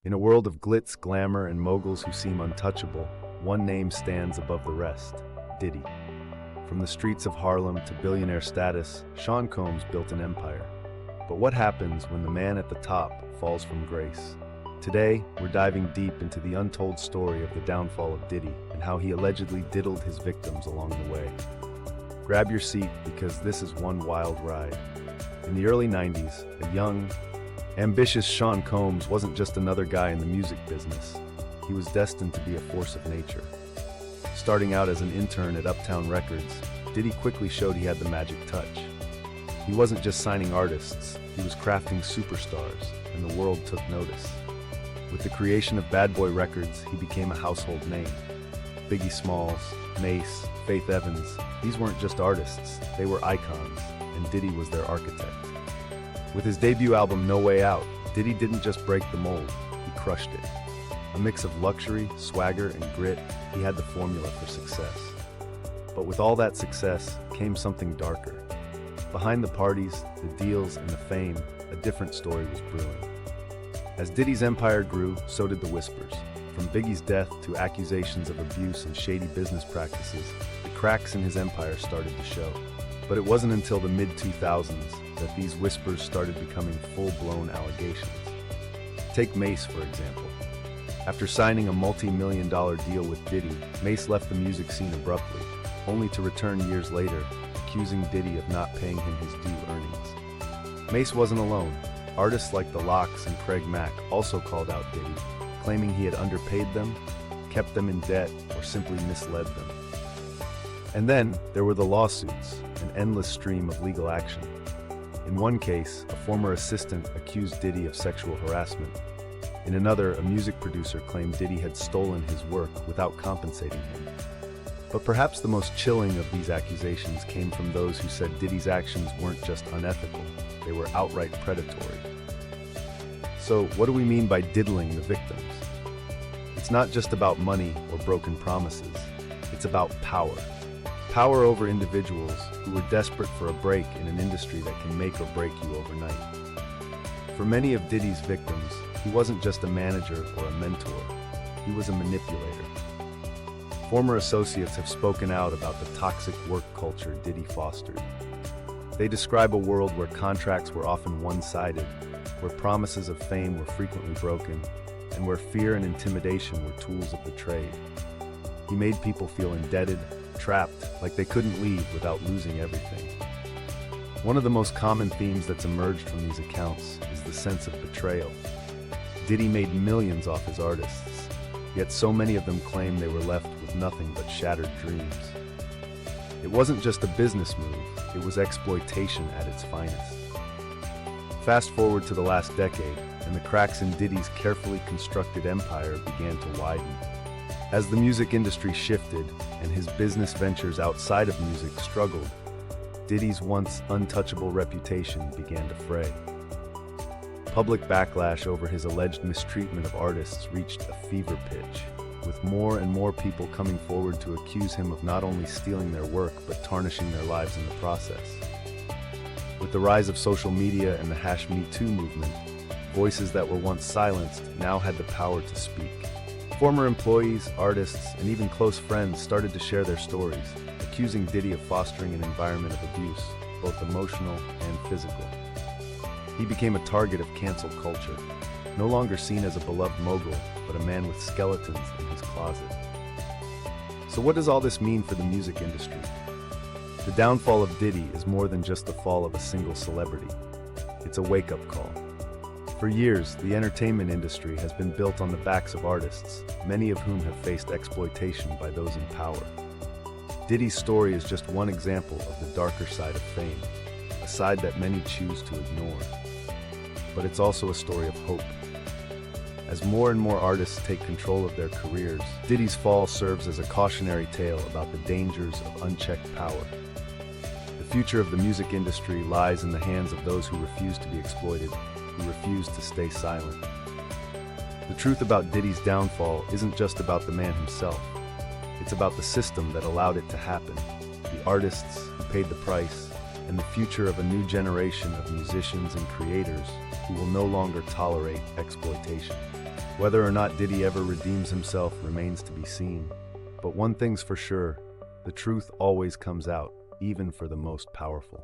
In a world of glitz, glamour, and moguls who seem untouchable, one name stands above the rest: Diddy. From the streets of Harlem to billionaire status, Sean Combs built an empire. But what happens when the man at the top falls from grace? Today, we're diving deep into the untold story of the downfall of Diddy and how he allegedly diddled his victims along the way. Grab your seat because this is one wild ride. In the early 90s, a young, ambitious Sean Combs wasn't just another guy in the music business. He was destined to be a force of nature. Starting out as an intern at Uptown Records, Diddy quickly showed he had the magic touch. He wasn't just signing artists, he was crafting superstars, and the world took notice. With the creation of Bad Boy Records, he became a household name. Biggie Smalls, Mace, Faith Evans, these weren't just artists, they were icons, and Diddy was their architect. With his debut album No Way Out, Diddy didn't just break the mold, he crushed it. A mix of luxury, swagger, and grit, he had the formula for success. But with all that success came something darker. Behind the parties, the deals, and the fame, a different story was brewing. As Diddy's empire grew, so did the whispers. From Biggie's death to accusations of abuse and shady business practices, the cracks in his empire started to show. But it wasn't until the mid-2000s that these whispers started becoming full-blown allegations. Take Mace, for example. After signing a multi-million-dollar deal with Diddy, Mace left the music scene abruptly, only to return years later, accusing Diddy of not paying him his due earnings. Mace wasn't alone. Artists like The Lox and Craig Mack also called out Diddy, claiming he had underpaid them, kept them in debt, or simply misled them. And then there were the lawsuits, an endless stream of legal action. In one case, a former assistant accused Diddy of sexual harassment. In another, a music producer claimed Diddy had stolen his work without compensating him. But perhaps the most chilling of these accusations came from those who said Diddy's actions weren't just unethical, they were outright predatory. So, what do we mean by diddling the victims? It's not just about money or broken promises, it's about power. Power over individuals who were desperate for a break in an industry that can make or break you overnight. For many of Diddy's victims, he wasn't just a manager or a mentor, he was a manipulator. Former associates have spoken out about the toxic work culture Diddy fostered. They describe a world where contracts were often one-sided, where promises of fame were frequently broken, and where fear and intimidation were tools of the trade. He made people feel indebted, trapped, like they couldn't leave without losing everything. One of the most common themes that's emerged from these accounts is the sense of betrayal. Diddy made millions off his artists, yet so many of them claim they were left with nothing but shattered dreams. It wasn't just a business move, it was exploitation at its finest. Fast forward to the last decade, and the cracks in Diddy's carefully constructed empire began to widen. As the music industry shifted and his business ventures outside of music struggled, Diddy's once untouchable reputation began to fray. Public backlash over his alleged mistreatment of artists reached a fever pitch, with more and more people coming forward to accuse him of not only stealing their work but tarnishing their lives in the process. With the rise of social media and the #MeToo movement, voices that were once silenced now had the power to speak. Former employees, artists, and even close friends started to share their stories, accusing Diddy of fostering an environment of abuse, both emotional and physical. He became a target of cancel culture, no longer seen as a beloved mogul, but a man with skeletons in his closet. So what does all this mean for the music industry? The downfall of Diddy is more than just the fall of a single celebrity. It's a wake-up call. For years, the entertainment industry has been built on the backs of artists, many of whom have faced exploitation by those in power. Diddy's story is just one example of the darker side of fame, a side that many choose to ignore. But it's also a story of hope. As more and more artists take control of their careers, Diddy's fall serves as a cautionary tale about the dangers of unchecked power. The future of the music industry lies in the hands of those who refuse to be exploited, who refuse to stay silent. The truth about Diddy's downfall isn't just about the man himself. It's about the system that allowed it to happen, the artists who paid the price, and the future of a new generation of musicians and creators who will no longer tolerate exploitation. Whether or not Diddy ever redeems himself remains to be seen. But one thing's for sure, the truth always comes out, even for the most powerful.